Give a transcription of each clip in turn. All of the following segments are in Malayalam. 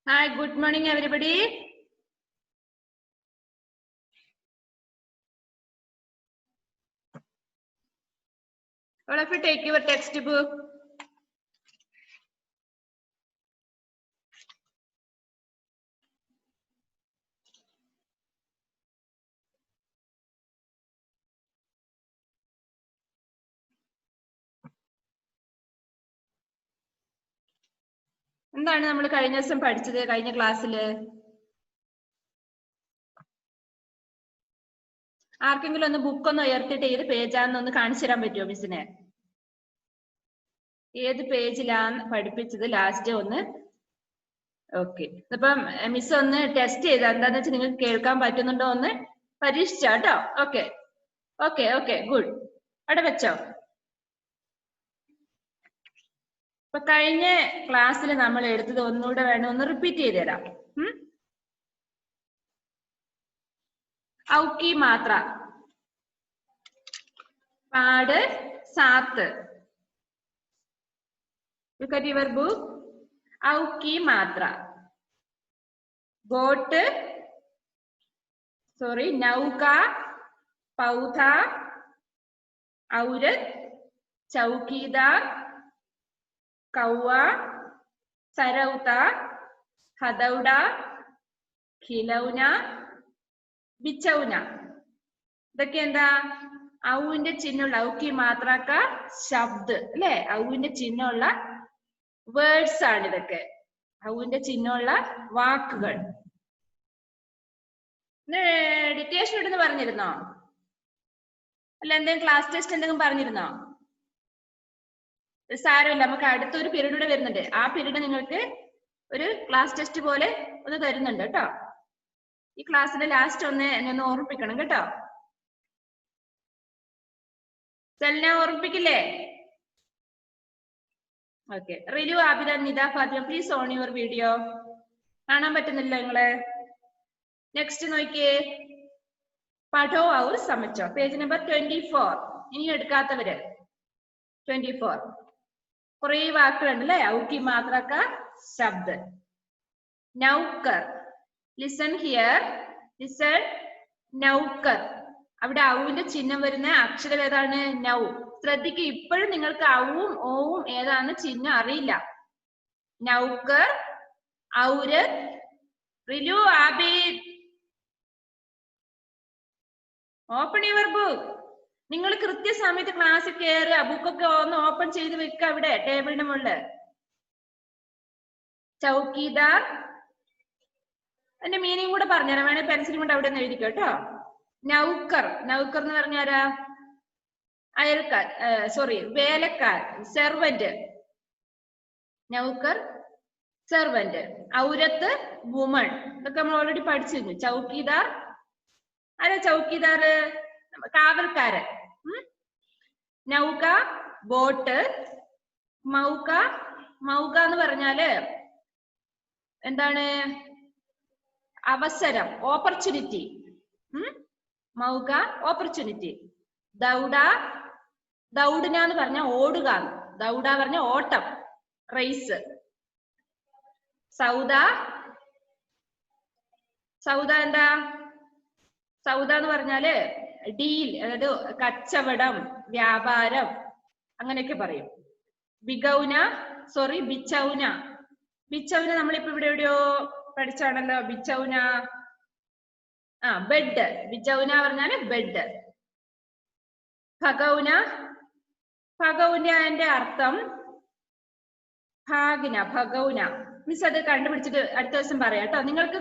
Hi, good morning, everybody. All of you take your textbook. എന്താണ് നമ്മൾ കഴിഞ്ഞ ദിവസം പഠിച്ചത് കഴിഞ്ഞ ക്ലാസ്സിൽ? ആർക്കെങ്കിലും ഒന്ന് ബുക്ക് ഒന്ന് ഉയർത്തിയിട്ട് ഏത് പേജാന്ന് ഒന്ന് കാണിച്ചു തരാൻ പറ്റുമോ മിസ്സിനെ? ഏത് പേജിലാണ് പഠിപ്പിച്ചത് ലാസ്റ്റ് ഒന്ന്? ഓക്കെ, അപ്പം മിസ് ഒന്ന് ടെസ്റ്റ് ചെയ്ത എന്താന്ന് വെച്ചാൽ നിങ്ങൾക്ക് കേൾക്കാൻ പറ്റുന്നുണ്ടോ ഒന്ന് പരീക്ഷിച്ചാട്ടോ. Okay okay okay good. അവിടെ വെച്ചോ. അപ്പൊ കഴിഞ്ഞ ക്ലാസ്സിൽ നമ്മൾ എടുത്തത് ഒന്നുകൂടെ വേണം ഒന്ന് റിപ്പീറ്റ് ചെയ്ത് തരാം. ഔക്കി മാത്ര, പാട്, സാത്ത്. Look at your book. ഔക്കി മാത്ര. ബോട്ട്, സോറി, നൗക, പൗധ, ഔരത്, ചൗക്കീദാർ, കൗവ, സരൗത, ഹദൗഡ, ഖിലൗന, ബിച്ചൗന. ഇതൊക്കെ എന്താ? ഔവിന്റെ ചിഹ്നമുള്ള ഔക്കി മാത്രക്ക ശബ്ദ് അല്ലെ? ഔവിന്റെ ചിഹ്നമുള്ള വേർഡ്സ് ആണ് ഇതൊക്കെ. ഔവിന്റെ ചിഹ്നമുള്ള വാക്കുകൾ. ഡിറ്റേഷൻ ഇടുന്ന് പറഞ്ഞിരുന്നോ? അല്ല എന്തെങ്കിലും ക്ലാസ് ടെസ്റ്റ് എന്തെങ്കിലും പറഞ്ഞിരുന്നോ? സാരമില്ല, നമുക്ക് അടുത്തൊരു പീരീഡ് കൂടെ വരുന്നുണ്ട്. ആ പീരീഡ് നിങ്ങൾക്ക് ഒരു ക്ലാസ് ടെസ്റ്റ് പോലെ ഒന്ന് തരുന്നുണ്ട് കേട്ടോ. ഈ ക്ലാസ്സിന്റെ ലാസ്റ്റ് ഒന്ന് എന്നെ ഒന്ന് ഓർമ്മിപ്പിക്കണം കേട്ടോ. സെലിന ഓർമ്മിപ്പിക്കില്ലേ? Okay. Rilu, Abida, Nida, Fathima, please on your video. കാണാൻ പറ്റുന്നില്ല നിങ്ങളെ? നെക്സ്റ്റ് നോക്കിയേ. പഠോ ഔർ സമച്ചോ, പേജ് നമ്പർ 24. ഇനി എടുക്കാത്തവര് 24. കുറേ വാക്കുകളുണ്ട് അല്ലെ? ഔക്കി മാത്രക്ക ശബ്ദ്. നൗക്കർ, ലിസൺ ഹിയർ, ലിസൺ. നൗക്കർ, അവിടെ ഔവിന്റെ ചിഹ്നം വരുന്ന അക്ഷരം ഏതാണ്? നൗ. ശ്രദ്ധിക്കുക, ഇപ്പോഴും നിങ്ങൾക്ക് ഔവും ഓവും ഏതാണെന്ന് ചിഹ്നം അറിയില്ല. നൗക്കർ, ഔരത്, Rilu, Abid. Open your book. നിങ്ങൾ കൃത്യസമയത്ത് ക്ലാസ്സിൽ കയറുക, ബുക്കൊക്കെ ഒന്ന് ഓപ്പൺ ചെയ്ത് വെക്കുക അവിടെ ടേബിളിന്റെ മുകളില്. ചൗക്കീദാർ, അതിന്റെ മീനിങ് കൂടെ പറഞ്ഞുതരാം, വേണേ പെൻസിലും കൊണ്ട് അവിടെ നിന്ന് എഴുതിക്കോ കേട്ടോ. നൗക്കർ, നൗക്കർ എന്ന് പറഞ്ഞാരാ? അയൽക്കാർ, സോറി വേലക്കാർ, സെർവന്റ്. നൗക്കർ സെർവന്റ്. ഔരത്ത് വുമൺ, ഇതൊക്കെ നമ്മൾ ഓൾറെഡി പഠിച്ചിരുന്നു. ചൗക്കീദാർ, ആരാ ചൗക്കീദാർ? കാവൽക്കാരൻ. നൗക ബോട്ട്. മൗക, മൗക എന്ന് പറഞ്ഞാല് എന്താണ്? അവസരം, ഓപ്പർച്യൂണിറ്റി. മൗക ഓപ്പർച്യൂണിറ്റി. ദൗഡ, ദൗഡന എന്ന് പറഞ്ഞ ഓടുക. ദൗഡ പറഞ്ഞ ഓട്ടം, റേസ്. സൗദ, സൗദ എന്താ? സൗദ എന്ന് പറഞ്ഞാല് ഡീൽ, അതായത് കച്ചവടം, വ്യാപാരം, അങ്ങനെയൊക്കെ പറയും. ബിഗൗന, സോറി ബിച്ചൗന. ബിച്ചൗന നമ്മളിപ്പോ ഇവിടെ എവിടെയോ പഠിച്ചാണല്ലോ. ബിച്ചൗന, ബെഡ്. ബിച്ചൗന പറഞ്ഞാല് ബെഡ്. ഭഗൗന, ഭഗൗനന്റെ അർത്ഥം ഭാഗ്ന, ഭഗൗന. മിസ് അത് കണ്ടുപിടിച്ചിട്ട് അടുത്ത ദിവസം പറയാം കേട്ടോ. നിങ്ങൾക്ക്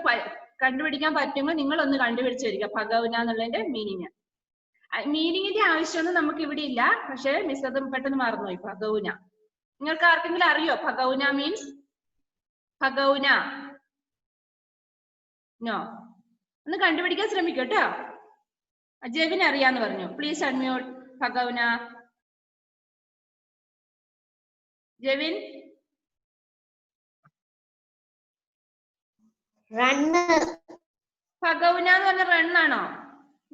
കണ്ടുപിടിക്കാൻ പറ്റുമ്പോൾ നിങ്ങൾ ഒന്ന് കണ്ടുപിടിച്ച് വരിക ഭഗൗന എന്നുള്ളതിന്റെ മീനിങ്. മീനിങ്ങിന്റെ ആവശ്യമൊന്നും നമുക്ക് ഇവിടെ ഇല്ല, പക്ഷെ മിസ് അത് പെട്ടെന്ന് മറന്നുപോയി. ഭഗൗന, നിങ്ങൾക്ക് ആർക്കെങ്കിലും അറിയോ ഭഗൗന മീൻസ്? ഭഗൗന നോ? ഒന്ന് കണ്ടുപിടിക്കാൻ ശ്രമിക്കൂ കേട്ടോ. ജെവിൻ അറിയാന്ന് പറഞ്ഞു. പ്ലീസ് അൺമ്യൂട്ട് ഭഗൗന. ജെവിൻ. ഭഗൗന എന്ന് പറഞ്ഞ റണ്ണാണോ?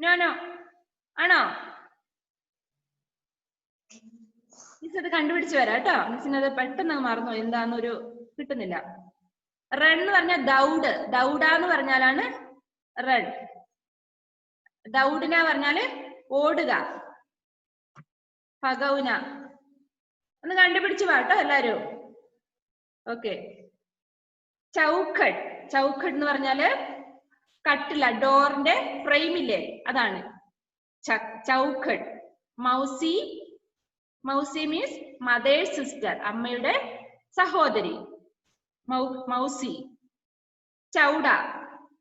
നോ ആണോ? മിസ് അത് കണ്ടുപിടിച്ച് വരാം കേട്ടോ. മിസ്സിന് അത് പെട്ടെന്ന് മറന്നു, എന്താന്നൊരു കിട്ടുന്നില്ല. റൺ എന്ന് പറഞ്ഞാൽ ദൗഡ്, ദൗഡ എന്ന് പറഞ്ഞാലാണ് റൺ. ദൗഡിന പറഞ്ഞാല് ഓടുക. ഭഗൗന ഒന്ന് കണ്ടുപിടിച്ചു വാട്ടോ എല്ലാരും. ഓക്കെ. ചൗഖഡ്, ചൗഖഡ് എന്ന് പറഞ്ഞാല് കട്ടില, ഡോറിന്റെ ഫ്രെയിം ഇല്ലേ, അതാണ് ചൗഖഡ്. മൗസി, മൗസി മീൻസ് മദേഴ്സ് സിസ്റ്റർ, അമ്മയുടെ സഹോദരി. മൗസി. ചൗഡ,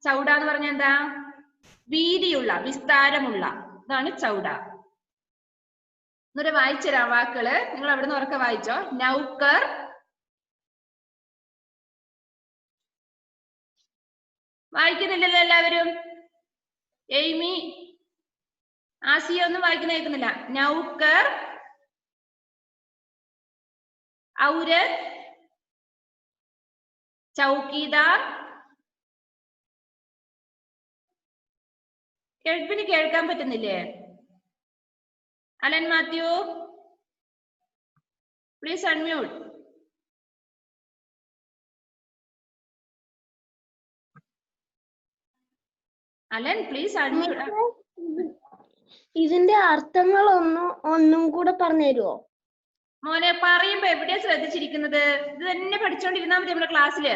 ചൗഡ എന്ന് പറഞ്ഞ എന്താ? വീതിയുള്ള, വിസ്താരമുള്ള, ഇതാണ് ചൗഡ. എന്നിട്ട് വായിച്ചുതരാം വാക്കുകള്. നിങ്ങൾ അവിടെ നിന്ന് ഉറക്കെ വായിച്ചോ. നൗക്കർ, വായിക്കുന്നില്ലല്ലോ എല്ലാവരും? എയ്മി, ആസിയ ഒന്നും വായിക്കുന്ന കേൾക്കുന്നില്ല. നൗക്കർ, ഔരത്, ചൗക്കീദാർ. എഡ്വിന് കേൾക്കാൻ പറ്റുന്നില്ലേ? Alan Mathew, please unmute. Alan please unmute. ഇതിന്റെ അർത്ഥങ്ങൾ ഒന്നും കൂടെ പറഞ്ഞു തരുമോ? മോനെ പറയുമ്പോ എവിടെയാ ശ്രദ്ധിച്ചിരിക്കുന്നത്? ഇത് തന്നെ പഠിച്ചോണ്ടിരുന്നാ മതി നമ്മുടെ ക്ലാസ്സില്.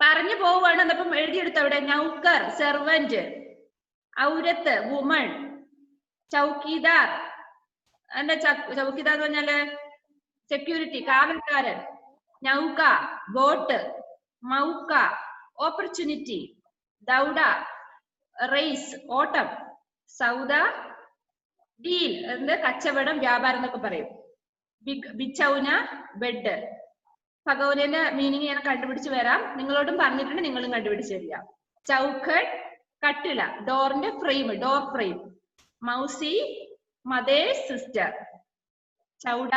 പറഞ്ഞു പോവാണ്. എന്നപ്പം എഴുതിയെടുത്ത അവിടെ. നൗക്കർ സെർവന്റ്, ഔരത്ത് വുമൺ, ചൗക്കീദാർ എന്താ? ചൗക്കീദാർ എന്ന് പറഞ്ഞാല് സെക്യൂരിറ്റി, കാവൽക്കാരൻ. നൗക ബോട്ട്, മൗക്ക ഓപ്പർച്യൂണിറ്റി, ദൗഡ റേസ് ഓട്ടം, സൗദ ഡീൽ എന്ത്? കച്ചവടം, വ്യാപാരം എന്നൊക്കെ പറയും. ബിച്ചൗന ബെഡ്. ഭഗവതിന്റെ മീനിങ് ഞാൻ കണ്ടുപിടിച്ച് വരാം. നിങ്ങളോടും പറഞ്ഞിട്ടുണ്ട്, നിങ്ങളും കണ്ടുപിടിച്ച് തരിക. ചൗഖഡ് കട്ടില, ഡോറിന്റെ ഫ്രെയിം, ഡോർ ഫ്രെയിം. മൗസി മദേഴ്സ് സിസ്റ്റർ. ചൗഡ,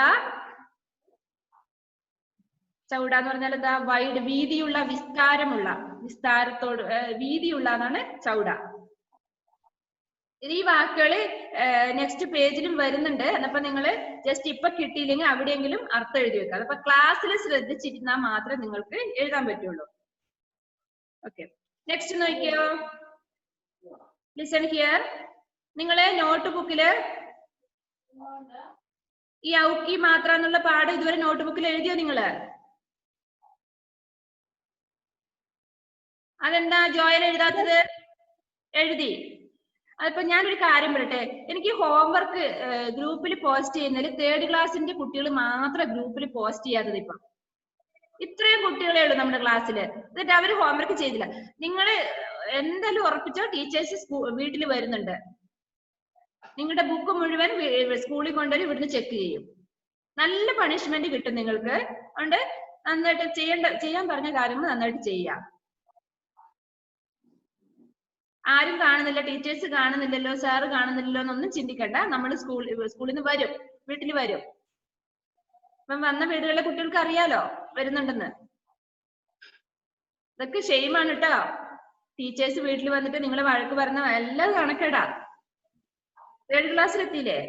ചൗഡ എന്ന് പറഞ്ഞാൽ എന്താ? വൈഡ്, വീതിയുള്ള, വിസ്താരമുള്ള, വിസ്താരത്തോട് വീതിയുള്ള എന്നാണ് ചൗഡ. ഈ വാക്കുകള് നെക്സ്റ്റ് പേജിലും വരുന്നുണ്ട്. അപ്പൊ നിങ്ങൾ ജസ്റ്റ് ഇപ്പൊ കിട്ടിയില്ലെങ്കിൽ അവിടെയെങ്കിലും അർത്ഥം എഴുതി വെക്കാം. അപ്പൊ ക്ലാസ്സിൽ ശ്രദ്ധിച്ചിരുന്നാൽ മാത്രമേ നിങ്ങൾക്ക് എഴുതാൻ പറ്റുള്ളൂ. ഓക്കെ, നെക്സ്റ്റ് നോക്കിയോ. Listen here. നിങ്ങളെ നോട്ട് ബുക്കില് ഈ ഔക്കി മാത്ര എന്നുള്ള പാഠം ഇതുവരെ നോട്ട് ബുക്കിൽ എഴുതിയോ നിങ്ങള്? അതെന്താ ജോയൽ എഴുതാത്തത്? എഴുതി. അതിപ്പോ ഞാനൊരു കാര്യം പറയട്ടെ. എനിക്ക് ഹോംവർക്ക് ഗ്രൂപ്പിൽ പോസ്റ്റ് ചെയ്യുന്നതിൽ 3rd ക്ലാസ്സിന്റെ കുട്ടികൾ മാത്രം ഗ്രൂപ്പിൽ പോസ്റ്റ് ചെയ്യാത്തത്. ഇപ്പൊ ഇത്രയും കുട്ടികളേ ഉള്ളൂ നമ്മുടെ ക്ലാസ്സിൽ. എന്നിട്ട് അവര് ഹോംവർക്ക് ചെയ്തില്ല. നിങ്ങൾ എന്തായാലും ഉറപ്പിച്ചോ, ടീച്ചേഴ്സ് വീട്ടിൽ വരുന്നുണ്ട്. നിങ്ങളുടെ ബുക്ക് മുഴുവൻ സ്കൂളിൽ കൊണ്ടുവരും, ഇവിടുന്ന് ചെക്ക് ചെയ്യും. നല്ല പണിഷ്മെന്റ് കിട്ടും നിങ്ങൾക്ക്. അതുകൊണ്ട് നന്നായിട്ട് ചെയ്യാൻ പറഞ്ഞ കാര്യങ്ങൾ നന്നായിട്ട് ചെയ്യാം. ആരും കാണുന്നില്ല, ടീച്ചേഴ്സ് കാണുന്നില്ലല്ലോ, സാറ് കാണുന്നില്ലല്ലോ എന്നൊന്നും ചിന്തിക്കണ്ട. നമ്മൾ സ്കൂളിൽ നിന്ന് വരും, വീട്ടിൽ വരും. അപ്പം വന്ന വീടുകളിലെ കുട്ടികൾക്ക് അറിയാലോ വരുന്നുണ്ടെന്ന്. ഇതൊക്കെ ഷെയിമാണ് കേട്ടോ. ടീച്ചേഴ്സ് വീട്ടിൽ വന്നിട്ട് നിങ്ങളെ വഴക്ക് പറഞ്ഞ എല്ലാം കണക്കെടാ. 3rd ക്ലാസ്സിലെത്തിയില്ലേ?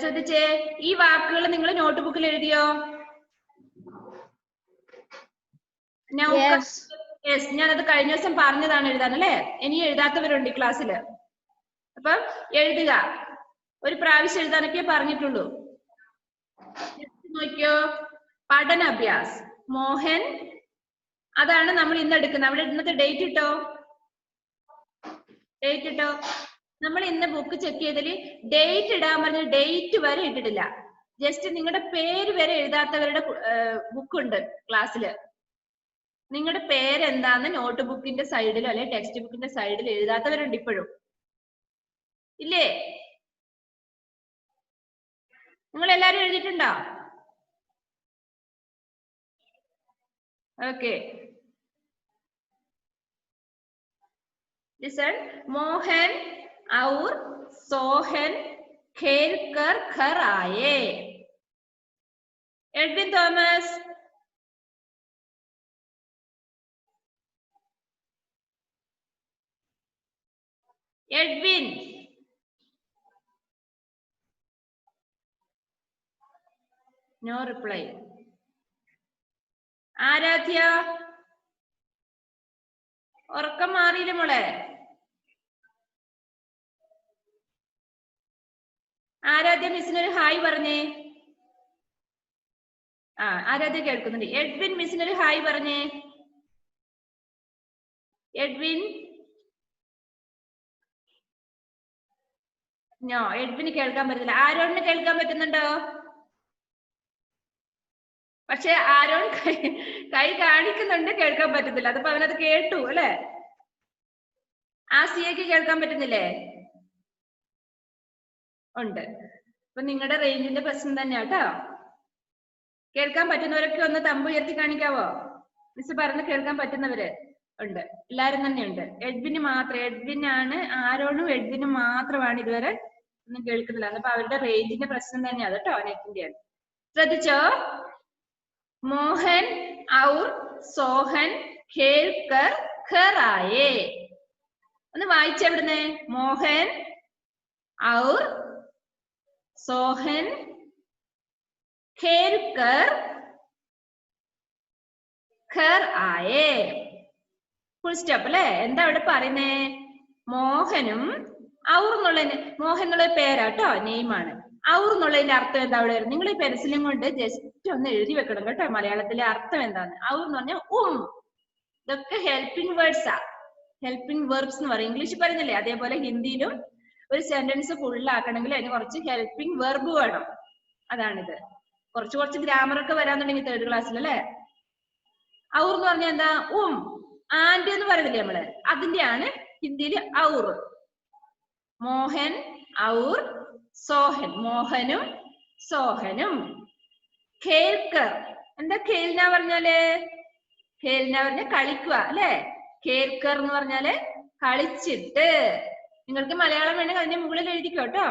ശ്രദ്ധിച്ചേ. ഈ വാക്കുകൾ നിങ്ങൾ നോട്ട് ബുക്കിൽ എഴുതിയോ? യെസ്, ഞാനത് കഴിഞ്ഞ ദിവസം പറഞ്ഞതാണ് എഴുതാൻ അല്ലേ. ഇനി എഴുതാത്തവരുണ്ട് ഈ ക്ലാസ്സില്. അപ്പം എഴുതുക. ഒരു പ്രാവശ്യം എഴുതാനൊക്കെ പറഞ്ഞിട്ടുള്ളൂ. നോക്കിയോ. പഠനാഭ്യാസ് മോഹൻ, അതാണ് നമ്മൾ ഇന്ന് എടുക്കുന്നത്. അവിടെ ഇന്നത്തെ ഡേറ്റ് ഇട്ടോ, ഡേറ്റ് ഇട്ടോ. നമ്മൾ ഇന്ന് ബുക്ക് ചെക്ക് ചെയ്തതിൽ ഡേറ്റ് ഇടാൻ പറഞ്ഞ ഡേറ്റ് വരെ ഇട്ടിട്ടില്ല. ജസ്റ്റ് നിങ്ങളുടെ പേര് വരെ എഴുതാത്തവരുടെ ബുക്കുണ്ട് ക്ലാസ്സില്. നിങ്ങളുടെ പേരെന്താന്ന് നോട്ട് ബുക്കിന്റെ സൈഡിലോ അല്ലെ ടെക്സ്റ്റ് ബുക്കിന്റെ സൈഡിൽ എഴുതാത്തവരുണ്ട് ഇപ്പോഴും ഇല്ലേ? നിങ്ങൾ എല്ലാരും എഴുതിയിട്ടുണ്ടോ? ഓക്കെ. ലിസൺ. മോഹൻ और सोहन खेल कर घर आए. Edwin Thomas. Edwin. No reply. Aaradhya ഉറക്കം മാറിയില്ല മോളെ? ആരാധ്യ മിസ്സിനൊരു ഹായ് പറഞ്ഞേ. ആരാധ്യ കേൾക്കുന്നുണ്ട്. എഡ്വിൻ മിസ്സിനൊരു ഹായ് പറഞ്ഞേ. എഡ്വിൻ. നോ, എഡ്വിന് കേൾക്കാൻ പറ്റുന്നില്ല. ആരോണിന് കേൾക്കാൻ പറ്റുന്നുണ്ടോ? പക്ഷെ ആരോൺ കൈ കാണിക്കുന്നുണ്ട്, കേൾക്കാൻ പറ്റുന്നില്ല. അതിപ്പോ അവനത് കേട്ടു അല്ലെ? ആസിയക്ക് കേൾക്കാൻ പറ്റുന്നില്ലേ? ഉണ്ട്. അപ്പൊ നിങ്ങളുടെ റേഞ്ചിന്റെ പ്രശ്നം തന്നെയാ കേട്ടോ. കേൾക്കാൻ പറ്റുന്നവരൊക്കെ ഒന്ന് തമ്പ് ഉയർത്തി കാണിക്കാവോ? മിസ് പറഞ്ഞ് കേൾക്കാൻ പറ്റുന്നവര് ഉണ്ട്, എല്ലാരും തന്നെ ഉണ്ട്. എഡ്വിന് മാത്രം, എഡ്വിനാണ്, ആരോണും എഡ്വിനും മാത്രമാണ് ഇതുവരെ ഒന്നും കേൾക്കുന്നില്ല. അപ്പൊ അവരുടെ റേഞ്ചിന്റെ പ്രശ്നം തന്നെയാണ് കേട്ടോ, നെറ്റിന്റെ. ശ്രദ്ധിച്ചോ? മോഹൻ ഔർ സോഹൻ ഖേൽ കർ ഘർ ആയേ. ഒന്ന് വായിച്ചെവിടുന്ന്? മോഹൻ ഔർ സോഹൻ ഖേൽ കർ ഘർ ആയേ. ഫുൾ സ്റ്റോപ്പ് അല്ലെ? എന്താ അവിടെ പറയുന്നേ? മോഹനും ഔർ എന്നുള്ളതിന്, മോഹൻ എന്നുള്ള പേരാട്ടോ, നെയിമാണ്. ഔർ എന്നുള്ളതിന്റെ അർത്ഥം എന്താ അവിടെ വരുന്നത്? നിങ്ങൾ ഈ പെൻസിലും കൊണ്ട് ജസ്റ്റ് ഒന്ന് എഴുതി വെക്കണം കേട്ടോ, മലയാളത്തിലെ അർത്ഥം എന്താന്ന്. ഔർ എന്ന് പറഞ്ഞാൽ ഇതൊക്കെ ഹെൽപ്പിംഗ് വേർഡ്സ് ആ, ഹെൽപ്പിംഗ് വെർബ്സ് എന്ന് പറയും. ഇംഗ്ലീഷിൽ പറയുന്നില്ലേ, അതേപോലെ ഹിന്ദിയിലും ഒരു സെന്റൻസ് ഫുൾ ആക്കണമെങ്കിൽ അതിന് കുറച്ച് ഹെൽപ്പിംഗ് വെർബ് വേണം. അതാണിത്. കുറച്ച് ഗ്രാമർ ഒക്കെ വരാന്നുണ്ടെങ്കിൽ തേർഡ് ക്ലാസ്സിൽ അല്ലെ. ഔർ എന്ന് പറഞ്ഞാൽ എന്താ? ആൻഡ് എന്ന് പറയുന്നില്ലേ നമ്മള്, അതിന്റെയാണ് ഹിന്ദിയിൽ ഔർ. മോഹൻ ഔർ സോഹൻ, മോഹനും സോഹനും. ഖേൽക്കർ, എന്താ ഖേൽന പറഞ്ഞാല്? ഖേൽന പറഞ്ഞ കളിക്കുക അല്ലെ. ഖേൽക്കർ എന്ന് പറഞ്ഞാല് കളിച്ചിട്ട്. നിങ്ങൾക്ക് മലയാളം വേണമെങ്കിൽ അതിന്റെ മുകളിൽ എഴുതിക്കോ കേട്ടോ,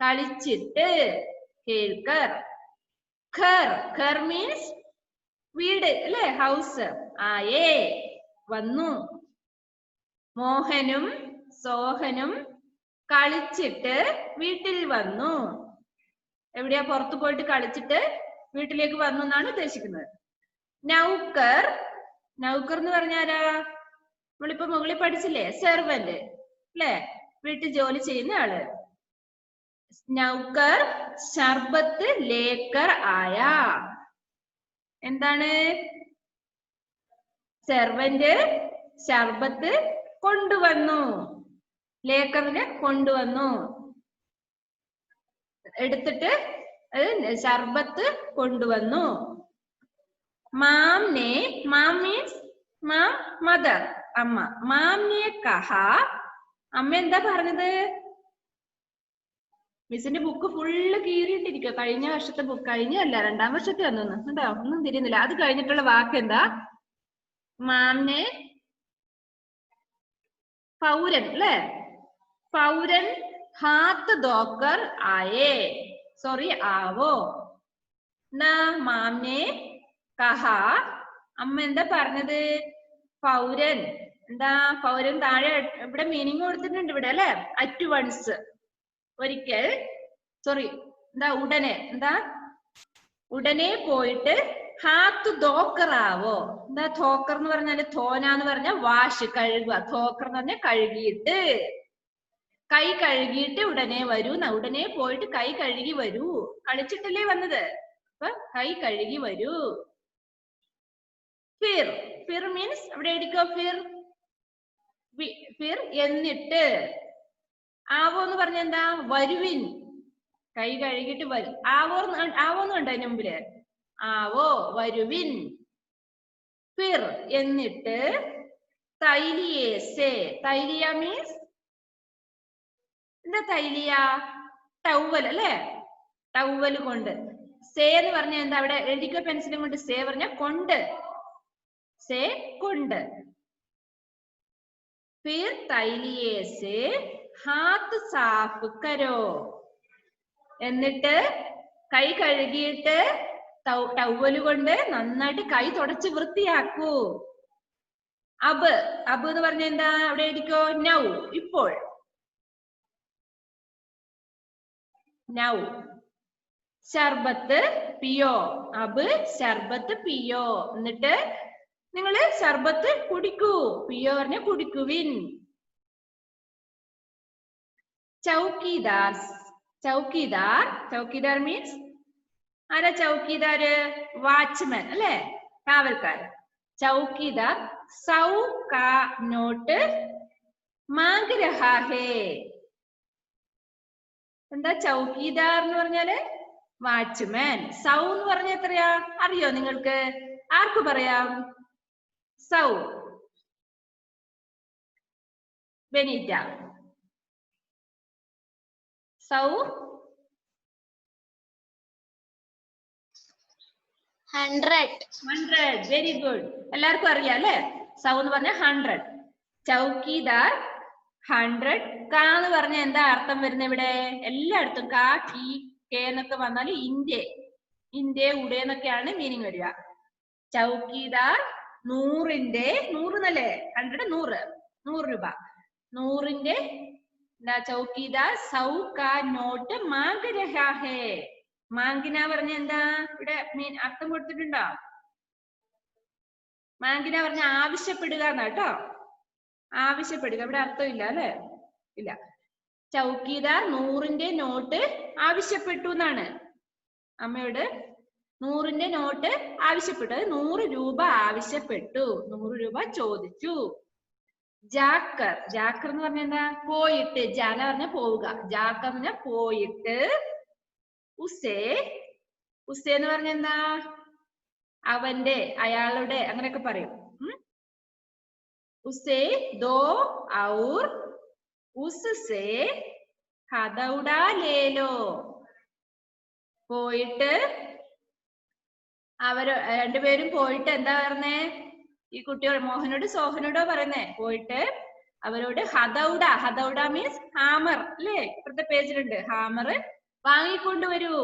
കളിച്ചിട്ട്. ഖേൽക്കർ. ഘർ, ഘർ മീൻസ് വീട് അല്ലെ, ഹൗസ്. ആയേ വന്നു. മോഹനും സോഹനും കളിച്ചിട്ട് വീട്ടിൽ വന്നു. എവിടെയാ? പുറത്തു പോയിട്ട് കളിച്ചിട്ട് വീട്ടിലേക്ക് വന്നു എന്നാണ് ഉദ്ദേശിക്കുന്നത്. നൗക്കർ, നൗക്കർ എന്ന് പറഞ്ഞാരാ? നമ്മളിപ്പോ മുകളിൽ പഠിച്ചില്ലേ, സെർവന്റ് അല്ലെ, വീട്ടിൽ ജോലി ചെയ്യുന്ന ആള്. നൗക്കർ ശർബത്ത് ലേക്കർ ആയ. എന്താണ്? സെർവന്റ് ശർബത്ത് കൊണ്ടുവന്നു. ലേക്കറിനെ കൊണ്ടുവന്നു, എടുത്തിട്ട് ശർബത്ത് കൊണ്ടുവന്നു. മാം മീൻസ് മാം മദർ, അമ്മ. മാംനെ കഹ, അമ്മ എന്താ പറഞ്ഞത്? മിസ്സിന്റെ ബുക്ക് ഫുള്ള് കീറിയിട്ടിരിക്കുക. കഴിഞ്ഞ വർഷത്തെ ബുക്ക്, കഴിഞ്ഞല്ല 2ാം വർഷത്തെ വന്നു കേട്ടോ, ഒന്നും തിരിയുന്നില്ല. അത് കഴിഞ്ഞിട്ടുള്ള വാക്ക് എന്താ? മാംനെ പൗരൻ അല്ലെ, പൗരൻ ഹാത്ത് ധോക്കർ ആയേ. സോറി, ആവോ. മാംനെ കഹ, അമ്മ എന്താ പറഞ്ഞത്? പൗരൻ. എന്താ പൗരൻ? താഴെ ഇവിടെ മീനിങ് കൊടുത്തിട്ടുണ്ട് ഇവിടെ അല്ലെ, അറ്റ് വൺസ്, ഒരിക്കൽ. സോറി, എന്താ ഉടനെ, എന്താ ഉടനെ പോയിട്ട് ഹാത്ത് ധോക്കർ ആവോ. എന്താ ധോക്കർ എന്ന് പറഞ്ഞാല്? ധോന എന്ന് പറഞ്ഞാൽ വാഷ്, കഴുകുക. ധോക്കർ എന്ന് പറഞ്ഞാൽ കഴുകിയിട്ട്. കൈ കഴുകിയിട്ട് ഉടനെ വരൂ. ഉടനെ പോയിട്ട് കൈ കഴുകി വരൂ. കളിച്ചിട്ടല്ലേ വന്നത്, അപ്പൊ കൈ കഴുകി വരൂ. ഫിർ, ഫിർ മീൻസ് അവിടെ എഴുതിക്കോ, ഫിർ. ഫിർ എന്നിട്ട്. ആവോ എന്ന് പറഞ്ഞ എന്താ? വരുവിൻ. കൈ കഴുകിയിട്ട് വരും. ആവോന്ന് കണ്ടോ അതിന് മുമ്പില്? ആവോ, വരുവിൻ. ഫിർ എന്നിട്ട്. തൈലിയേസെ, തൈലിയ മീൻസ് എന്താ? തൈലിയ ടവൽ അല്ലെ, ടവൽ കൊണ്ട്. സേ എന്ന് പറഞ്ഞ എന്താ? അവിടെ എഴുതിക്കോ പെൻസിലും കൊണ്ട്. സേ പറഞ്ഞ കൊണ്ട്, സേ കൊണ്ട്. ഫിർ തൈലിയേസെ ഹാത്ത് സാഫ് കരോ, എന്നിട്ട് കൈ കഴുകിയിട്ട് ടവല് കൊണ്ട് നന്നായിട്ട് കൈ തുടച്ച് വൃത്തിയാക്കൂ. അബ്, അബ് എന്ന് പറഞ്ഞ എന്താ? അവിടെ എഴുതിക്കോ, നൗ, ഇപ്പോൾ. നൗ. ശർബത്ത് പിയോ. അബ് ശർബത്ത് പിയോ. എന്നിട്ട് നിങ്ങള് ശർബത്ത് കുടിക്കൂ. പിയോ പറഞ്ഞ കുടിക്കുവിൻ. ചൗക്കിദാർ. ചൗക്കിദാർ. ചൗക്കിദാർ മീൻസ് ആരാ ചൗക്കിദാര്? വാച്ച്മാൻ അല്ലെ, കാവൽക്കാരൻ. ചൗക്കിദാർ സൗ കാ നോട്ട് മാംഗ് രഹാ ഹേ. എന്താ ചൗക്കിദാർ എന്ന് പറഞ്ഞാല്? വാച്ച്മാൻ. സൗ എന്ന് പറഞ്ഞ എത്രയാ അറിയോ നിങ്ങൾക്ക്? ആർക്ക് പറയാം? സൗ. ബെനീറ്റ. സൗ 100. Very good. എല്ലാവർക്കും അറിയാം അല്ലെ? സൗ എന്ന് പറഞ്ഞ 100. ചൗക്കിദാർ 100. കാ എന്ന് പറഞ്ഞ എന്താ അർത്ഥം വരുന്നത് ഇവിടെ? എല്ലായിടത്തും കാ കി കെ എന്നൊക്കെ വന്നാൽ ഇന്ത്യ ഉടേ എന്നൊക്കെയാണ് മീനിങ് വരിക. ചൗക്കിദാർ 100ന്റെ 100 എന്നല്ലേ? 100 100 രൂപ. 100ന്റെ ചൗക്കിദാർ സൗ കാ നോട്ട് മാംഗ് രഹാ ഹേ. മാങ്കിന പറഞ്ഞ എന്താ? ഇവിടെ അർത്ഥം കൊടുത്തിട്ടുണ്ടോ? മാങ്കിന പറഞ്ഞ ആവശ്യപ്പെടുക എന്നാട്ടോ. ആവശ്യപ്പെടുക. ഇവിടെ അർത്ഥമില്ല അല്ലെ? ഇല്ല. ചൗക്കിദാർ 100ന്റെ നോട്ട് ആവശ്യപ്പെട്ടു എന്നാണ്. അമ്മയോട് 100ന്റെ നോട്ട് ആവശ്യപ്പെട്ടു. 100 രൂപ ആവശ്യപ്പെട്ടു. 100 രൂപ ചോദിച്ചു. ജാക്കർ. ജാക്കർ എന്ന് പറഞ്ഞ എന്താ? പോയിട്ട്. ജാന പറഞ്ഞ പോവുക. ജാക്കർ എന്ന് പറഞ്ഞ പോയിട്ട്. ഉസേ. ഉസേ എന്ന് പറഞ്ഞ എന്താ? അവന്റെ, അയാളുടെ, അങ്ങനെയൊക്കെ പറയും. ഉസേ ദോ ഔർ ഉസ്സേ ഹദൗഡാ ലേലോ. പോയിട്ട് അവര് രണ്ടുപേരും പോയിട്ട് എന്താ പറഞ്ഞേ? ഈ കുട്ടിയോട്, മോഹനോട് സോഹനോടോ പറയുന്നേ. പോയിട്ട് അവരോട് ഹദൗഡ. ഹദൗഡ മീൻസ് ഹാമർ അല്ലേ? ഇപ്പുറത്തെ പേജിലുണ്ട്. ഹാമർ വാങ്ങിക്കൊണ്ടുവരൂ.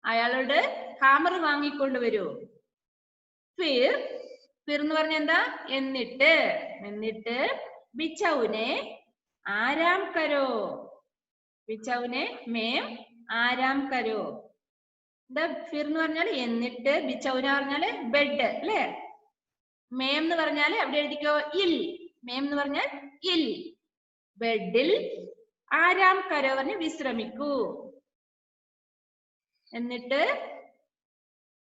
അയാളോട് ഹാമർ വാങ്ങിക്കൊണ്ടുവരൂ. ഫിർ. ഫിർ എന്ന് പറഞ്ഞ എന്താ? എന്നിട്ട്. എന്നിട്ട് ബിച്ചൗനെ ആരാം കരോ. ബിച്ചൗനെ മേം ആരാം കരോ. എന്താ ഫിർ എന്ന് പറഞ്ഞാല് എന്നിട്ട്. ബിച്ചൗന പറഞ്ഞാല് ബെഡ് അല്ലേ? മേം എന്ന് പറഞ്ഞാല് അവിടെ എഴുതിക്കോ ഇൽ. മേം എന്ന് പറഞ്ഞാൽ ഇൽ. ബെഡിൽ ആരാം കരോ പറഞ്ഞ് വിശ്രമിക്കൂ. എന്നിട്ട്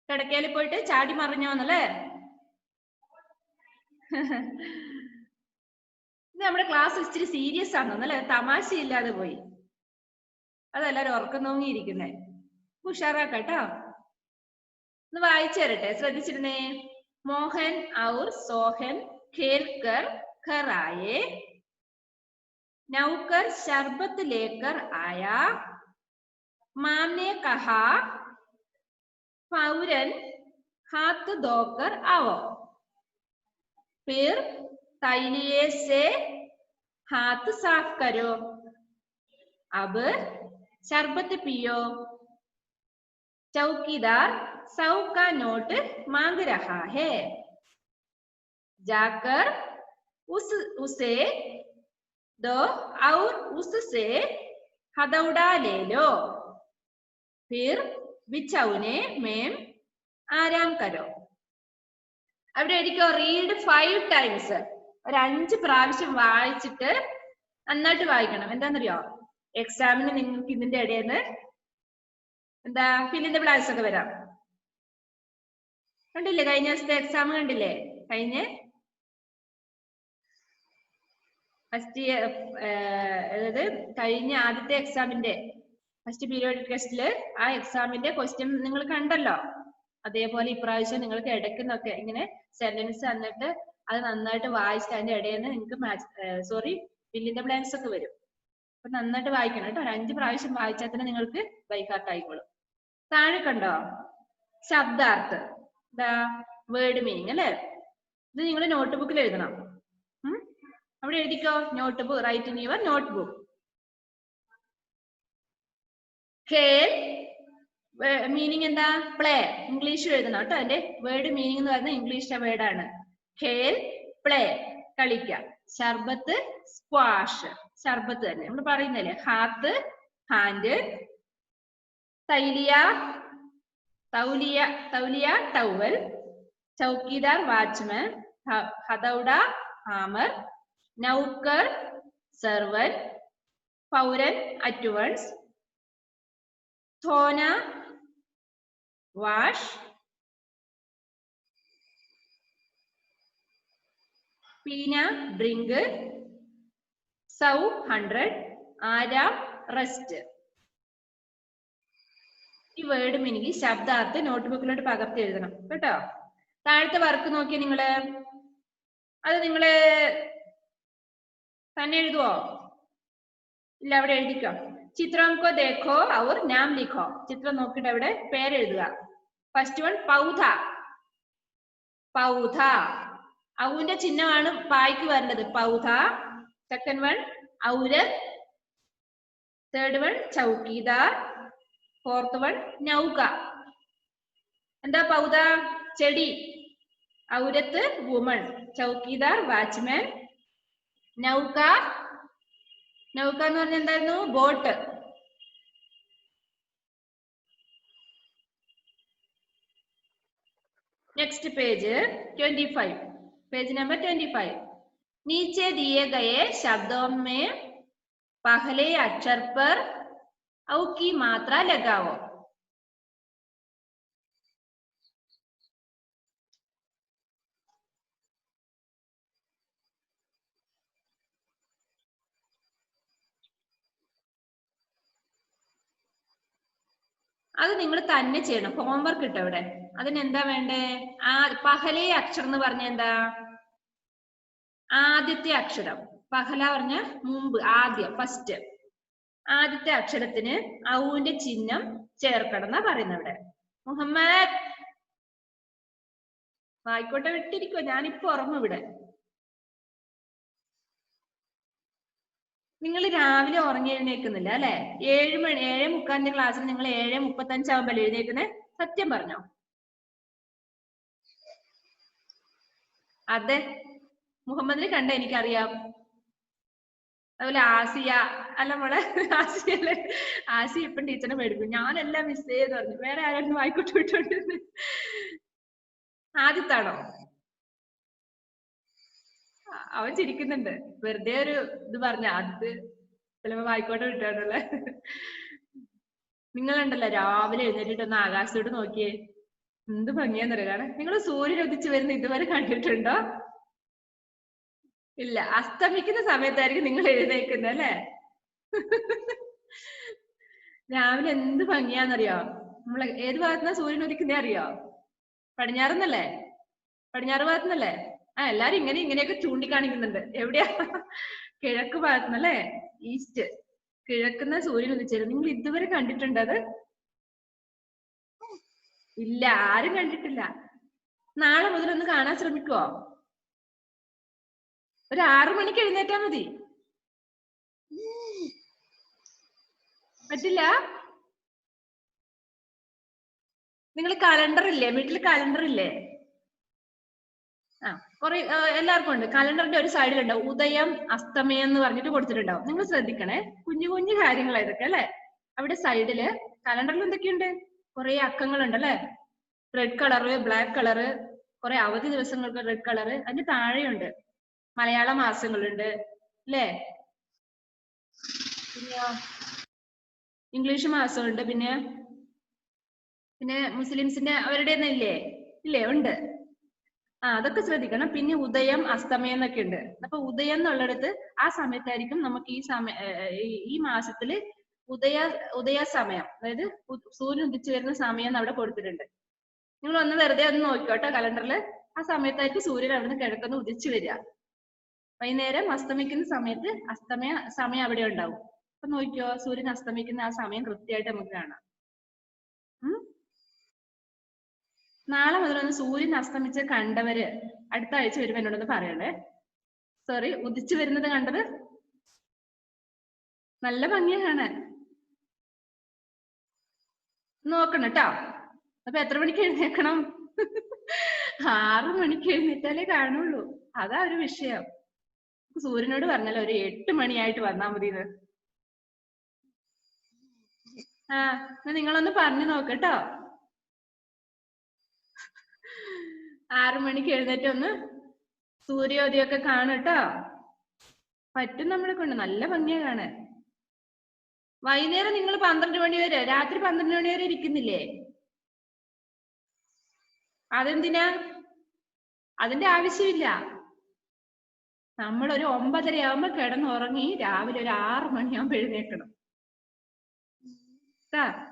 കിടക്കയിൽ പോയിട്ട് ചാടി മറിഞ്ഞോന്നല്ലേ? ഇത് നമ്മുടെ ക്ലാസ് ഇച്ചിരി സീരിയസ് ആണെന്നല്ലേ? തമാശയില്ലാതെ പോയി. അതെല്ലാരും ഉറക്കം നോങ്ങിയിരിക്കുന്നേ. ഉഷാറാക്കട്ടോ. ഒന്ന് വായിച്ചു തരട്ടെ, ശ്രദ്ധിച്ചിരുന്നേ. മോഹൻ ഔർ സോഹൻ खेल कर घर आए. नौकर शरबत लेकर आया. मां ने कहा फौरन हाथ धोकर आओ. फिर तैलीय से हाथ साफ करो. अब शरबत पियो. चौकीदार 100 का नोट मांग रहा है. जाकर उसे दो और उससे हथौड़ा ले लो. फिर बिछौने में आराम करो. അവിടെ എഴുതിക്കോ റീഡ് 5 ടൈംസ്. ഒരു 5 പ്രാവശ്യം വായിച്ചിട്ട് നന്നായിട്ട് വായിക്കണം. എന്താണെന്നറിയോ? എക്സാമിന് നിങ്ങൾക്ക് ഇതിന്റെ ഇടയിൽ എന്താ ഫില്ലിന്റെ ബ്ലാങ്ക്സ് ഒക്കെ വരാം. കണ്ടില്ലേ? കഴിഞ്ഞ ദിവസത്തെ എക്സാം കണ്ടില്ലേ? അതായത് കഴിഞ്ഞ ആദ്യത്തെ എക്സാമിന്റെ ഫസ്റ്റ് പീരിയോഡിക് ടെസ്റ്റില് ആ എക്സാമിന്റെ ക്വസ്റ്റ്യൻ നിങ്ങൾ കണ്ടല്ലോ. അതേപോലെ ഇപ്രാവശ്യം നിങ്ങൾക്ക് ഇടയ്ക്കുന്നൊക്കെ ഇങ്ങനെ സെന്റൻസ് തന്നിട്ട് അത് നന്നായിട്ട് വായിച്ചിട്ട് അതിന്റെ ഇടയിൽ നിന്ന് നിങ്ങൾക്ക് ഫില്ലിന്റെ ബ്ലാങ്ക്സ് ഒക്കെ വരും. അപ്പൊ നന്നായിട്ട് വായിക്കണം കേട്ടോ. ഒരു 5 പ്രാവശ്യം വായിച്ചാൽ തന്നെ നിങ്ങൾക്ക് ബൈഹാർട്ട് ആയിക്കോളും. താഴെ കണ്ടോ ശബ്ദാർത്ഥം, എന്താ വേർഡ് മീനിങ് അല്ലെ? ഇത് നിങ്ങൾ നോട്ട് ബുക്കിൽ എഴുതണം. അവിടെ എഴുതിക്കോ notebook. Write in your notebook. ഖേൽ മീനിങ് എന്താ? പ്ലേ. ഇംഗ്ലീഷ് എഴുതണം കേട്ടോ. അതിന്റെ വേർഡ് മീനിങ് എന്ന് പറയുന്നത് ഇംഗ്ലീഷ് വേർഡാണ്. ഖേൽ പ്ലേ, കളിക്കാം. ശർബത്ത് സ്ക്വാഷ്, ശർബത്ത് തന്നെ നമ്മൾ പറയുന്നല്ലേ. ഹാത്ത് ഹാൻഡ്, तैलिया तौलिया तौलिया टवल, चौकीदार वॉचमैन, हथौड़ा hammer, नौकर servant, पौरन at once, धोना wash, पीना drink, सौ 100, आराम rest. ഈ വേർഡ് മീനിങ് ശബ്ദാർത്ഥ നോട്ട്ബുക്കിലോട്ട് പകർത്തി എഴുതണം കേട്ടോ. താഴത്തെ വർക്ക് നോക്കിയ നിങ്ങള് അത് നിങ്ങള് തന്നെ എഴുതുവോ? ഇല്ല, അവിടെ എഴുതിക്കോ. ചിത്രം കോ ദേഖോ ഔർ നാം ലിഖോ. ചിത്രം നോക്കിയിട്ട് അവിടെ പേരെഴുതുക. First one പൗധ. പൗധ ഔന്റെ ചിഹ്നമാണ് പായ്ക്ക് വരേണ്ടത്. പൗധ. സെക്കൻഡ് വൺ ഔരത്. തേർഡ് വൺ ചൗക്കീദാർ. ഫോർത്ത് വൺ നൗക. എന്താ പൗധ? ചെടി. ഔരത്ത് വുമൺ. ചൗക്കീദാർ വാച്ച്മാൻ. നൗക. നൗക എന്ന് പറഞ്ഞ എന്തായിരുന്നു? Boat. Next page 25, page number 25. नीचे दिए गए शब्दों में पहले अक्षर पर औ की मात्रा लगाओ. അത് നിങ്ങൾ തന്നെ ചെയ്യണം. ഹോംവർക്ക് ഇട്ടോ ഇവിടെ. അതിനെന്താ വേണ്ടേ? പഹലേ അക്ഷരം എന്ന് പറഞ്ഞ എന്താ? ആദ്യത്തെ അക്ഷരം. പഹല പറഞ്ഞ മുമ്പ്, ആദ്യം, ഫസ്റ്റ്. ആദ്യത്തെ അക്ഷരത്തിന് ഔന്റെ ചിഹ്നം ചേർക്കണം എന്നാ പറയുന്നത് ഇവിടെ. മുഹമ്മദ് ആയിക്കോട്ടെ, വിട്ടിരിക്കോ, ഞാനിപ്പോ ഉറങ്ങും ഇവിടെ. നിങ്ങൾ രാവിലെ ഉറങ്ങി എഴുന്നേക്കുന്നില്ല അല്ലെ? 7:45 ക്ലാസ്സിൽ നിങ്ങൾ 7:35 ആവുമ്പോൾ എഴുന്നേക്കുന്നേ? സത്യം പറഞ്ഞോ? അതെ, മുഹമ്മദിനെ കണ്ട എനിക്കറിയാം. അതുപോലെ ആസിയ, അല്ല മോളെ, ആസിയല്ലേ? ആസിയ ഇപ്പം ടീച്ചറിനെ മേടിക്കും. ഞാനെല്ലാം മിസ് ചെയ്തെന്ന് പറഞ്ഞു. വേറെ ആരായിരുന്നു വായിക്കോട്ട് വിട്ടോണ്ടിരുന്നത്? ആദ്യത്താണോ? അവൻ ചിരിക്കുന്നുണ്ട്. വെറുതെ ഒരു ഇത് പറഞ്ഞ അത് ചിലപ്പോ വായിക്കോട്ടെ വിട്ടാണല്ലേ. നിങ്ങളുണ്ടല്ലോ രാവിലെ എഴുന്നേറ്റിട്ട് ഒന്ന് ആകാശത്തോട്ട് നോക്കിയേ, എന്ത് ഭംഗിയാന്നറിയാം കാണാൻ. നിങ്ങൾ സൂര്യൻ ഉദിച്ചു വരുന്ന ഇതുവരെ കണ്ടിട്ടുണ്ടോ? ഇല്ല. അസ്തമിക്കുന്ന സമയത്തായിരിക്കും നിങ്ങൾ എഴുന്നേക്കുന്നത് അല്ലേ? രാവിലെ എന്ത് ഭംഗിയാന്നറിയോ? നമ്മളെ ഏത് ഭാഗത്തുനിന്നാ സൂര്യൻ ഉദിക്കുന്നേ അറിയോ? പടിഞ്ഞാറുന്നല്ലേ? പടിഞ്ഞാറ് ഭാഗത്തുനിന്നല്ലേ? എല്ലാരും ഇങ്ങനെയൊക്കെ ചൂണ്ടിക്കാണിക്കുന്നുണ്ട്. എവിടെയാ? കിഴക്ക് ഭാഗത്തുനിന്നല്ലേ? ഈസ്റ്റ്. കിഴക്കുന്ന സൂര്യൻ ഉദിച്ചത് നിങ്ങൾ ഇതുവരെ കണ്ടിട്ടുണ്ടോ? അത് ഇല്ല, ആരും കണ്ടിട്ടില്ല. നാളെ മുതൽ ഒന്ന് കാണാൻ ശ്രമിക്കുവോ? ഒരു 6 മണിക്ക് എഴുന്നേറ്റാ മതി. പറ്റില്ല? നിങ്ങൾ കലണ്ടർ ഇല്ലേ വീട്ടിൽ? കലണ്ടർ ഇല്ലേ? കുറെ എല്ലാവർക്കും ഉണ്ട്. കലണ്ടറിന്റെ ഒരു സൈഡിലുണ്ടാവും ഉദയം അസ്തമയം എന്ന് പറഞ്ഞിട്ട് കൊടുത്തിട്ടുണ്ടാവും. നിങ്ങൾ ശ്രദ്ധിക്കണേ, കുഞ്ഞു കുഞ്ഞു കാര്യങ്ങളാ ഇതൊക്കെ അല്ലെ. അവിടെ സൈഡില് കലണ്ടറിൽ എന്തൊക്കെയുണ്ട്? കുറെ അക്കങ്ങളുണ്ട് അല്ലെ? റെഡ് കളറ്, ബ്ലാക്ക് കളറ്, കുറെ അവധി ദിവസങ്ങൾക്ക് റെഡ് കളറ്. അതിന്റെ താഴെയുണ്ട് മലയാള മാസങ്ങളുണ്ട് അല്ലേ? പിന്നെ ഇംഗ്ലീഷ് മാസമുണ്ട്. പിന്നെ മുസ്ലിംസിന്റെ അവരുടെ ഒന്നും ഇല്ലേ? ഇല്ലേ? ഉണ്ട്. അതൊക്കെ ശ്രദ്ധിക്കണം. പിന്നെ ഉദയം അസ്തമയം എന്നൊക്കെ ഉണ്ട്. അപ്പൊ ഉദയം എന്നുള്ളിടത്ത് ആ സമയത്തായിരിക്കും നമുക്ക് ഈ മാസത്തില് ഉദയ സമയം, അതായത് സൂര്യൻ ഉദിച്ചു വരുന്ന സമയം അവിടെ കൊടുത്തിട്ടുണ്ട്. നിങ്ങൾ ഒന്ന് വെറുതെ ഒന്ന് നോക്കിക്കോട്ടെ കലണ്ടറിൽ. ആ സമയത്തായിരിക്കും സൂര്യൻ അവിടുന്ന് കിഴക്കൊന്ന് ഉദിച്ചു വരിക. വൈകുന്നേരം അസ്തമിക്കുന്ന സമയത്ത് അസ്തമയ സമയം അവിടെ ഉണ്ടാവും. അപ്പൊ നോക്കിക്കോ, സൂര്യൻ അസ്തമിക്കുന്ന ആ സമയം കൃത്യമായിട്ട് നമുക്ക് കാണാം. നാളെ മുതലൊന്ന് സൂര്യൻ അസ്തമിച്ച് കണ്ടവര് അടുത്ത ആഴ്ച വരുമ്പോ എന്നോടൊന്ന് പറയണേ. സോറി, ഉദിച്ചു വരുന്നത് കണ്ടത് നല്ല ഭംഗിയാ കാണാൻ. നോക്കണം കേട്ടോ. അപ്പൊ എത്ര മണിക്ക് എഴുന്നേക്കണം? 6 മണിക്ക് എഴുന്നേറ്റാലേ കാണുള്ളൂ. അതാ ഒരു വിഷയം. സൂര്യനോട് പറഞ്ഞാലോ ഒരു 8 മണിയായിട്ട് വന്നാ മതിന്ന്. എന്നാ നിങ്ങളൊന്ന് പറഞ്ഞു നോക്കട്ടോ. 6 മണിക്ക് എഴുന്നേറ്റ് ഒന്ന് സൂര്യോദയൊക്കെ കാണട്ടോ. പറ്റും നമ്മളെ കൊണ്ട്, നല്ല ഭംഗിയാ കാണാൻ. വൈകുന്നേരം നിങ്ങൾ 12 മണി വരെ, രാത്രി 12 മണി വരെ ഇരിക്കുന്നില്ലേ? അതെന്തിനാ? അതിന്റെ ആവശ്യമില്ല. നമ്മൾ ഒരു 9:30 ആവുമ്പോ കിടന്നുറങ്ങി രാവിലെ ഒരു 6 മണിയാകുമ്പോ എഴുന്നേക്കണം.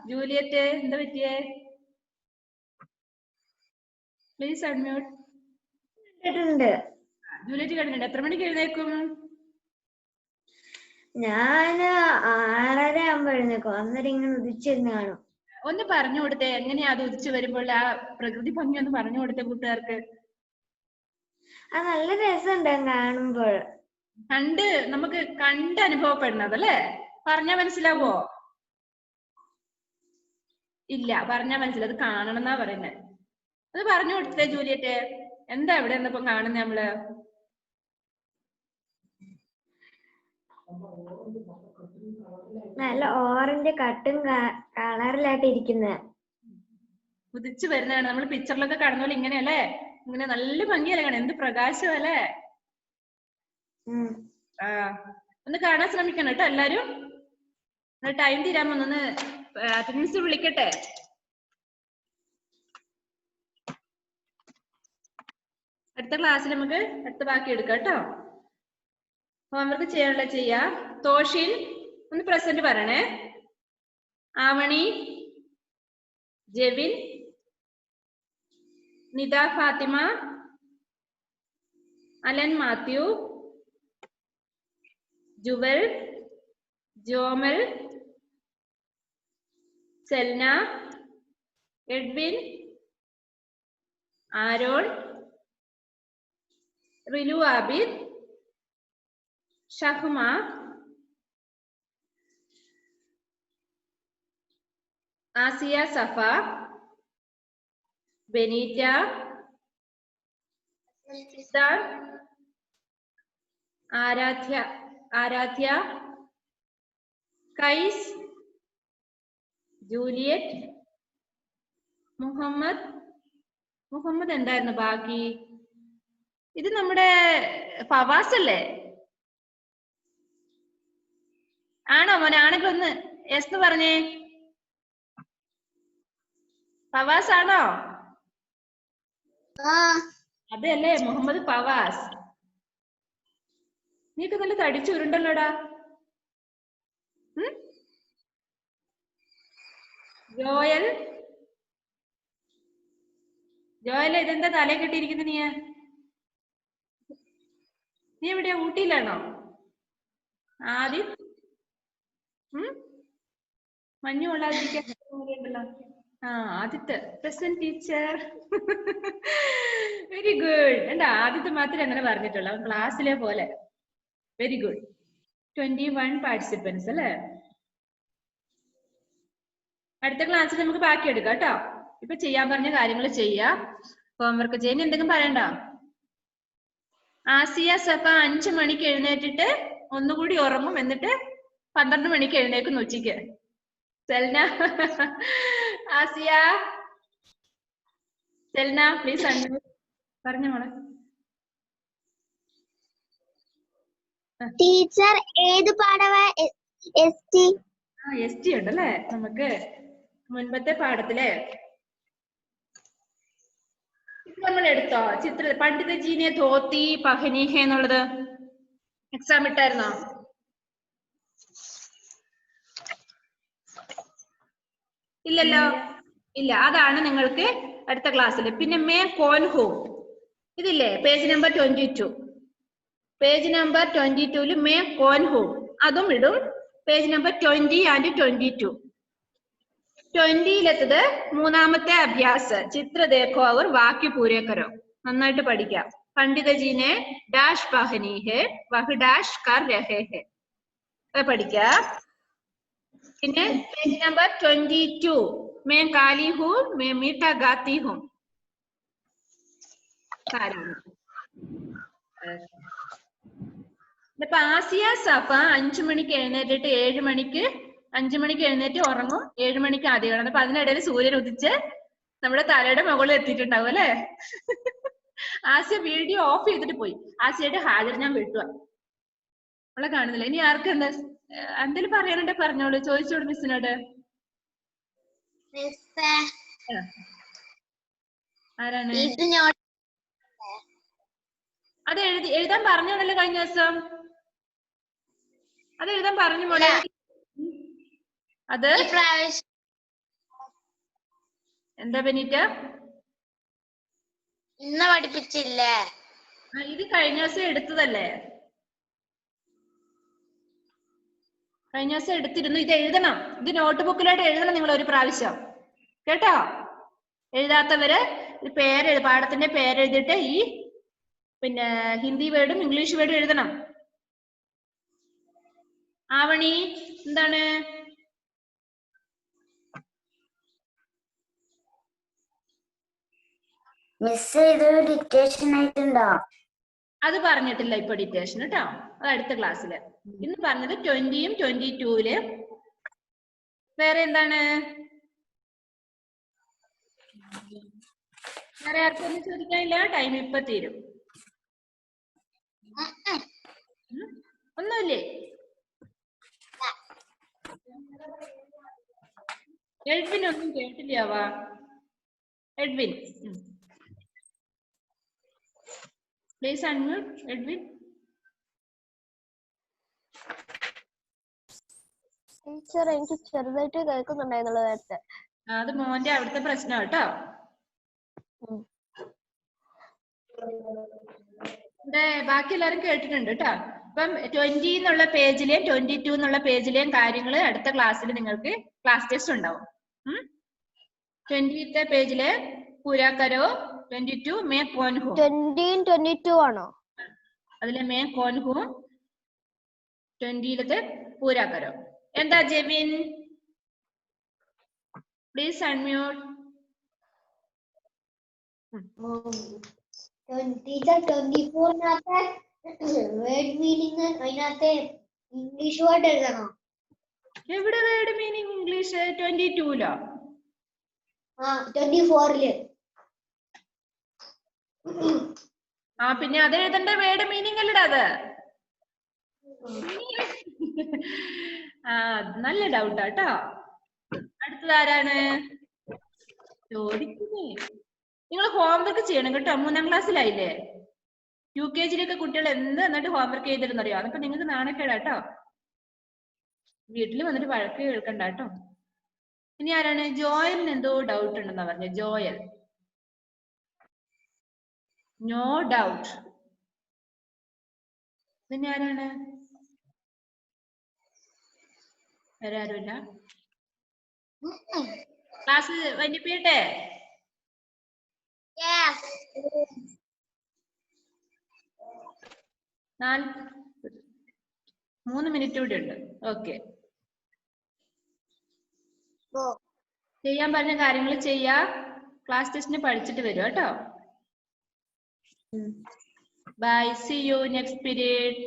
ജൂലിയറ്റ് എന്താ പറ്റിയേ? Please unmute. ജൂലിയറ്റ് കണ്ടിട്ടുണ്ട്. എത്ര മണിക്ക് എഴുന്നേക്കും? ഞാൻ 6:30 ആകുമ്പോ എഴുന്നേക്കും. അന്നേരം ഇങ്ങനെ ഉദിച്ചിരുന്ന് കാണും. ഒന്ന് പറഞ്ഞു കൊടുത്തേ, എങ്ങനെയാ അത് ഉദിച്ചു വരുമ്പോൾ ആ പ്രകൃതി ഭംഗി ഒന്ന് പറഞ്ഞു കൊടുത്തേ കൂട്ടുകാർക്ക്. അത് നല്ല രസമുണ്ട് കാണുമ്പോൾ. നമുക്ക് കണ്ട് അനുഭവപ്പെടുന്നത് അല്ലേ? പറഞ്ഞാ മനസ്സിലാവോ? ഇല്ല, പറഞ്ഞാ മനസ്സിലാവും. അത് കാണണം എന്നാ പറയുന്നത്. അത് പറഞ്ഞു കൊടുത്തേ ജൂലിയറ്റ്. എന്താ ഇവിടെ എന്നപ്പോ കാണുന്നേ നമ്മള്? നല്ല ഓറഞ്ച് കട്ടും കളറിലായിട്ട് ഇരിക്കുന്നത് ഉദിച്ചു വരുന്നതാണ്. നമ്മൾ പിക്ചറിലൊക്കെ കാണുന്ന പോലെ ഇങ്ങനെയല്ലേ? ഇങ്ങനെ നല്ല ഭംഗിയല്ലേ കാണാൻ? എന്ത് പ്രകാശമല്ലേ? ഒന്ന് കാണാൻ ശ്രമിക്കണം കേട്ടോ എല്ലാരും. ടൈം തീരാൻ വന്നൊന്ന് അറ്റൻഡൻസ് വിളിക്കട്ടെ. അടുത്ത ക്ലാസ്സിൽ നമുക്ക് അടുത്ത ബാക്കി എടുക്കാം കേട്ടോ. ഹോംവർക്ക് ചെയ്യാനുള്ള ചെയ്യാ. തോഷിൻ ഒന്ന് പ്രസന്റ് പറയണേ. ആവണി, ജെവിൻ, നിദ ഫാത്തിമ, അലൻ മാത്യു, ജുവൽ, ജോമൽ, സെൽന, എഡ്വിൻ, ആരോൺ, റിലു ആബിദ്, ഷഹ്മ, ആസിയ സഫ, ബെനീറ്റ, ആരാധ്യ, കൈസ്, ജൂലിയറ്റ്, മുഹമ്മദ് എന്തായിരുന്നു ബാക്കി? ഇത് നമ്മുടെ ഫവാസ് അല്ലേ? ആണോ മോനെ? ആണെങ്കിൽ ഒന്ന് എസ് പറഞ്ഞേ. ഫവാസ് ആണോ? അതെല്ലേ മുഹമ്മദ് ഫവാസ്. നീക്ക് നല്ല തടിച്ചു ഉരുണ്ടല്ലോടാ. ജോയൽ ഇതെന്താ തലേ കെട്ടിയിരിക്കുന്ന? നീ എവിടെയാ? ഊട്ടിയിലാണോ? ആദിത് മഞ്ഞു കൊള്ളാതിരിക്കല്ലോ. Aditya present teacher. Very good. എന്റെ ആദിത്യ മാത്രമേ അങ്ങനെ പറഞ്ഞിട്ടുള്ളൂ, അവൻ ക്ലാസ്സിലെ പോലെ. Very good. 21 പാർട്ടിസിപ്പൻസ് അല്ലേ? അടുത്ത ക്ലാസ്സിൽ നമുക്ക് ബാക്കി എടുക്കാം കേട്ടോ. ഇപ്പൊ ചെയ്യാൻ പറഞ്ഞ കാര്യങ്ങൾ ചെയ്യാം. ഹോംവർക്ക് ചെയ്യാൻ എന്തെങ്കിലും പറയണ്ടോ? ആസിയ സഫ 5 മണിക്ക് എഴുന്നേറ്റിട്ട് ഒന്നുകൂടി ഉറങ്ങും, എന്നിട്ട് 12 മണിക്ക് എഴുന്നേക്കുന്നു ഉച്ചയ്ക്ക്. സെൽന, ആസിയ, സെൽന പ്ലീസ് പറഞ്ഞു മോളെ. ടീച്ചർ ഏത് പാഠമാ? എസ് ടി ഉണ്ടല്ലേ നമുക്ക് മുൻപത്തെ പാഠത്തിലെ. നമ്മൾ എടുത്തോ ചിത്ര പണ്ഡിത ജീനെ ധോത്തി പഹനീഹ എന്നുള്ളത്? എക്സാം ഇട്ടായിരുന്നോ? ഇല്ലല്ലോ. ഇല്ല, അതാണ് നിങ്ങൾക്ക് അടുത്ത ക്ലാസ്സിൽ. പിന്നെ മേ കോൻ ഹോ ഇതില്ലേ page number 22. Page number 22 may കോൻ ഹോ അതും ഇടും. Page number 20 and 22. 20-ലെത്തത് മൂന്നാമത്തെ അഭ്യാസ് ചിത്ര ദേഖോ അവർ വാക്യ പൂരേ കരോ. നന്നായിട്ട് പഠിക്കാം. പണ്ഡിതജീനെ ഡാഷ് പഹനി ഹെ വഹ് ഡാഷ് കർ രഹേ ഹെ പഠിക്കാം. പിന്നെ പേജ് നമ്പർ 22 मैं काली हूँ मैं मीठा गाती हूँ. ഇപ്പൊ ആസിയ സഫ 5 മണിക്ക് എഴുന്നേറ്റിട്ട് 7 മണിക്ക് 5 മണിക്ക് എഴുന്നേറ്റ് ഉറങ്ങും, 7 മണിക്ക് ആദ്യം കാണും. അപ്പൊ അതിനിടയിൽ സൂര്യൻ ഉദിച്ച് നമ്മുടെ തലയുടെ മുകളിൽ എത്തിയിട്ടുണ്ടാവും അല്ലെ? ആസിയ വീഡിയോ ഓഫ് ചെയ്തിട്ട് പോയി. ആസിയുടെ ഹാജർ ഞാൻ വിട്ടു, അവളെ കാണുന്നില്ല. ഇനി ആർക്ക് എന്താ എന്തെങ്കിലും പറയാനുണ്ടെ പറഞ്ഞോളൂ, ചോദിച്ചോളൂ മിസ്സിനോട്. ആരാണ്? അത് എഴുതാൻ പറഞ്ഞാണല്ലോ കഴിഞ്ഞ ദിവസം. അത് എഴുതാൻ പറഞ്ഞു മോളെ. അത് എന്താ ബെനീറ്റ? ഇന്ന് പഠിപ്പിച്ചില്ലേ? ഇത് കഴിഞ്ഞ ദിവസം എടുത്തതല്ലേ? കഴിഞ്ഞ ദിവസം എടുത്തിരുന്നു. ഇത് എഴുതണം, ഇത് നോട്ട് ബുക്കിലായിട്ട് എഴുതണം നിങ്ങൾ ഒരു പ്രാവശ്യം, കേട്ടോ? എഴുതാത്തവര് പാഠത്തിന്റെ പേരെഴുതിട്ട് ഈ പിന്നെ ഹിന്ദി വേർഡും ഇംഗ്ലീഷ് വേർഡും എഴുതണം. ആവണി എന്താണ്? മിസ് ഇത് ഡിക്റ്റേഷൻ ആയിട്ടുണ്ടോ? അത് പറഞ്ഞിട്ടില്ല ഇപ്പൊ ഡിക്റ്റേഷൻ കേട്ടോ, അത് അടുത്ത ക്ലാസ്സില്. ഇന്ന് പറഞ്ഞത് 20യും 22-ല്. വേറെ എന്താണ്? വേറെ ആർക്കൊന്നും ചോദിക്കാനില്ല? ടൈം ഇപ്പൊ തീരും. ഒന്നുമില്ലേ? എഡ്വിൻ ഒന്നും കേട്ടില്ലാവാ? Edwin please unmute. Edwin teacher, എനിക്ക് ചെറുതായിട്ട് കേൾക്കുന്നുണ്ടായിരുന്നുള്ളൂ നേരത്തെ. അത് മോന്റെ അവിടുത്തെ പ്രശ്നം കേട്ടോ. ഇവിടെ ബാക്കി എല്ലാരും കേട്ടിട്ടുണ്ട് കേട്ടോ. അപ്പം 20 എന്നുള്ള പേജിലെയും 22 എന്നുള്ള പേജിലെയും കാര്യങ്ങൾ അടുത്ത ക്ലാസ്സിൽ നിങ്ങൾക്ക് ക്ലാസ് ടെസ്റ്റ് ഉണ്ടാവും. 20ത്തെ പേജില് പൂരാ കരോ, 22 മേ കോൻ ഹോ. 20 22 ആണോ? അതിലെ മേ കോൻ ഹോ, 20-ലത്തെ പൂരാ കരോ. എന്താ ജെവിൻ? Please unmute. ടീച്ചർ 24-നകത്തെ വേർഡ് മീനിങ് അതിനകത്തെ ഇംഗ്ലീഷ് വേർഡ് എഴുതണോ? എവിടെ വേർഡ് മീനിങ് ഇംഗ്ലീഷ്? 22-ലോ? 24-ല്. പിന്നെ അത് എഴുതേണ്ട വേർഡ് മീനിങ് അല്ലടാ അത്. നല്ല ഡൗട്ടാ കേട്ടോ. അടുത്തത് ആരാണ് ചോദിക്കുന്നേ? നിങ്ങൾ ഹോംവർക്ക് ചെയ്യണം കേട്ടോ. 3-ാം ക്ലാസ്സിലായില്ലേ? UKG-ലൊക്കെ കുട്ടികൾ എന്ത് എന്നിട്ട് ഹോംവർക്ക് ചെയ്തിരുന്നറിയോ? അതൊക്കെ നിങ്ങൾക്ക് നാണക്കേടാ കേട്ടോ. വീട്ടിൽ വന്നിട്ട് വഴക്ക് കേൾക്കണ്ട കേട്ടോ. ഇനി ആരാണ്? ജോയലിന് എന്തോ ഡൗട്ട് ഉണ്ടെന്നാ പറഞ്ഞ. Joel, no doubt. പിന്നെ ആരാണ്? വേറെ ആരുമില്ല? ക്ലാസ് വൈകിപ്പിക്കട്ടെ? 3 മിനിറ്റ് കൂടി ഉണ്ട്. ഓക്കെ, ചെയ്യാൻ പറഞ്ഞ കാര്യങ്ങൾ ചെയ്യാ. ക്ലാസ് ടെസ്റ്റിന് പഠിച്ചിട്ട് വരും കേട്ടോ. Bye, see you next period.